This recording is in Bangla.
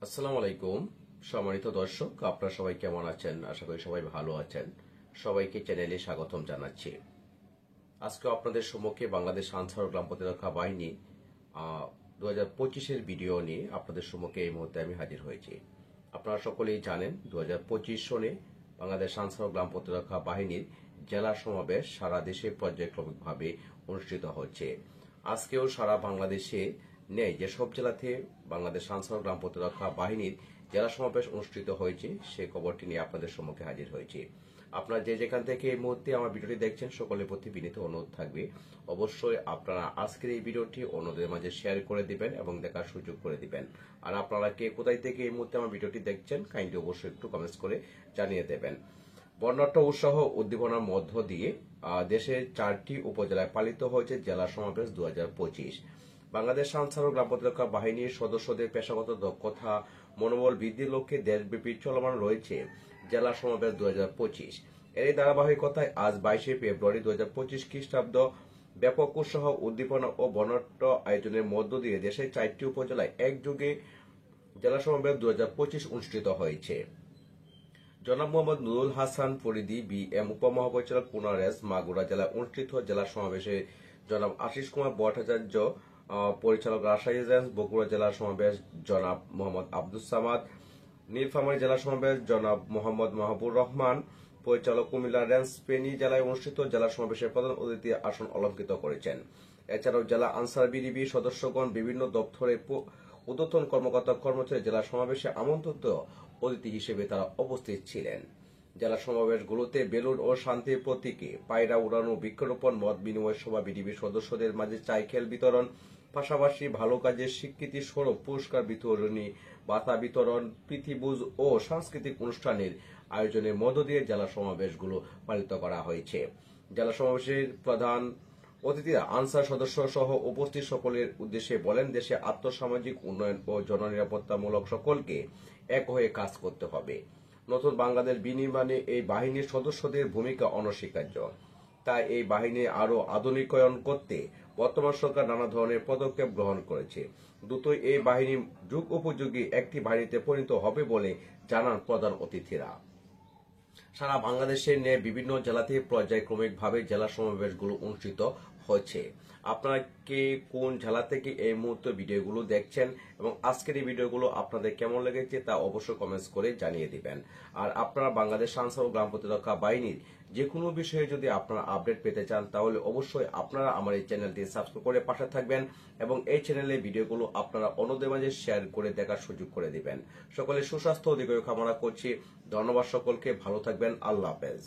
আসসালামু আলাইকুম। সম্মানিত দর্শক, আপনারা সবাই কেমন আছেন? আশা করি সবাই ভালো আছেন। সবাইকে চ্যানেলে স্বাগতম জানাচ্ছি। আজকে আপনাদের সম্মুখে বাংলাদেশ আনসার গ্রাম প্রতিরক্ষা বাহিনী 2025-এর ভিডিও নিয়ে আপনাদের সম্মুখে এই মুহূর্তে আমি হাজির হয়েছি। আপনারা সকলেই জানেন 2025 সনে বাংলাদেশ আনসার গ্রাম প্রতিরক্ষা বাহিনীর জেলা সমাবেশ সারা দেশে পর্যায়ক্রমিকভাবে অনুষ্ঠিত হচ্ছে। আজকেও সারা বাংলাদেশে নেই যেসব জেলাতে বাংলাদেশ আনসার গ্রাম প্রতিরক্ষা বাহিনীর জেলা সমাবেশ অনুষ্ঠিত হয়েছে সেই খবরটি নিয়ে আপনাদের সম্মুখে হাজির হয়েছে। আপনারা যে যেখান থেকে এই মুহূর্তে আমার ভিডিওটি দেখছেন সকলের প্রতি বিনীত অনুরোধ থাকবে, অবশ্যই আপনারা আজকের এই ভিডিওটি অন্যদের মাঝে শেয়ার করে দিবেন এবং দেখার সুযোগ করে দিবেন। আর আপনারা কে কোথায় থেকে এই মুহূর্তে আমার ভিডিওটি দেখছেন কাইন্ডলি অবশ্যই একটু কমেন্টস করে জানিয়ে দেবেন। বর্ণাঢ্য উৎসাহ উদ্দীপনার মধ্য দিয়ে দেশের 4টি উপজেলায় পালিত হয়েছে জেলা সমাবেশ 2025। বাংলাদেশ আনসার ও গ্রাম প্রতিরক্ষা বাহিনীর সদস্যদের পেশাগত দক্ষতা মনোবল বৃদ্ধির লক্ষ্যে দেশব্যাপী চলমান রয়েছে জেলা সমাবেশ 2025। এর ধারাবাহিকতায় আজ 22শে ফেব্রুয়ারি 2025 খ্রিস্টাব্দ ব্যাপক উৎসাহ উদ্দীপনা ও বর্ণাঢ্য আয়োজনের মধ্য দিয়ে দেশের 4টি উপজেলায় একযোগে জেলা সমাবেশ 2025 অনুষ্ঠিত হয়েছে। জনাব মোহাম্মদ নুরুল হাসান ফরিদী বিএম উপমহাপরিচালক পুনারেস মাগুরা জেলায় অনুষ্ঠিত জেলা সমাবেশে জনাব আশিস কুমার ভট্টাচার্য পরিচালক রাজশাহী রেঞ্জ বগুড়া জেলা সমাবেশ জনাব মোহাম্মদ আব্দুস সামাদ, নীলফামারী জেলা সমাবেশ জনাব মোহাম্মদ মাহবুর রহমান পরিচালক কুমিল্লা রেঞ্জ ফেনী জেলায় অনুষ্ঠিত জেলা সমাবেশে প্রধান অতিথি আসন অলঙ্কৃত করেছেন। এছাড়াও জেলা আনসার বিডিবি সদস্যগণ বিভিন্ন দপ্তরে ঊর্ধ্বতন কর্মকর্তা কর্মচারী জেলা সমাবেশে আমন্ত্রিত অতিথি হিসেবে তারা উপস্থিত ছিলেন। জেলা সমাবেশগুলোতে বেলুন ও শান্তির প্রতীকে পায়রা উড়ানো, বৃক্ষরোপণ, মত বিনিময় সভা, বিডিবির সদস্যদের মাঝে চাইখেল বিতরণ, পাশাপাশি ভালো কাজের স্বীকৃতি স্বরূপ পুরস্কার বিতরণী, ভাতা বিতরণ, প্রীতিভোজ ও সাংস্কৃতিক অনুষ্ঠানের আয়োজনের মধ্য দিয়ে জেলা সমাবেশগুলো পালিত করা হয়েছে। জেলা সমাবেশের প্রধান অতিথিরা আনসার সদস্য সহ উপস্থিত সকলের উদ্দেশ্যে বলেন, দেশে আর্থসামাজিক উন্নয়ন ও জননিরাপত্তামূলক সকলকে এক হয়ে কাজ করতে হবে। নতুন বাংলাদেশ বিনির্মাণে এই বাহিনীর সদস্যদের ভূমিকা অনস্বীকার্য। তাই এই বাহিনী আরও আধুনিকায়ন করতে বর্তমান সরকার নানা ধরনের পদক্ষেপ গ্রহণ করেছে। দ্রুতই এই বাহিনী যুগ উপযোগী একটি বাহিনীতে পরিণত হবে বলে জানান প্রধান অতিথিরা। সারা বাংলাদেশের ন্যায় বিভিন্ন জেলাতে পর্যায়ক্রমিকভাবে জেলা সমাবেশগুলো অনুষ্ঠিত হচ্ছে। আপনারা কে কোন জেলা থেকে এই মুহূর্তে ভিডিওগুলো দেখছেন এবং আজকের এই ভিডিওগুলো আপনাদের কেমন লেগেছে তা অবশ্যই কমেন্টস করে জানিয়ে দিবেন। আর আপনারা বাংলাদেশ আনসার ও গ্রাম প্রতিরক্ষা বাহিনীর যে কোনো বিষয়ে যদি আপনারা আপডেট পেতে চান তাহলে অবশ্যই আপনারা আমার এই চ্যানেলটি সাবস্ক্রাইব করে পাশে থাকবেন এবং এই চ্যানেলের ভিডিওগুলো আপনারা অন্যদের মাঝে শেয়ার করে দেখার সুযোগ করে দিবেন। সকলের সুস্বাস্থ্য ও দীর্ঘায়ু কামনা করছি। ধন্যবাদ সকলকে, ভালো থাকবেন। আল্লাহ হাফেজ।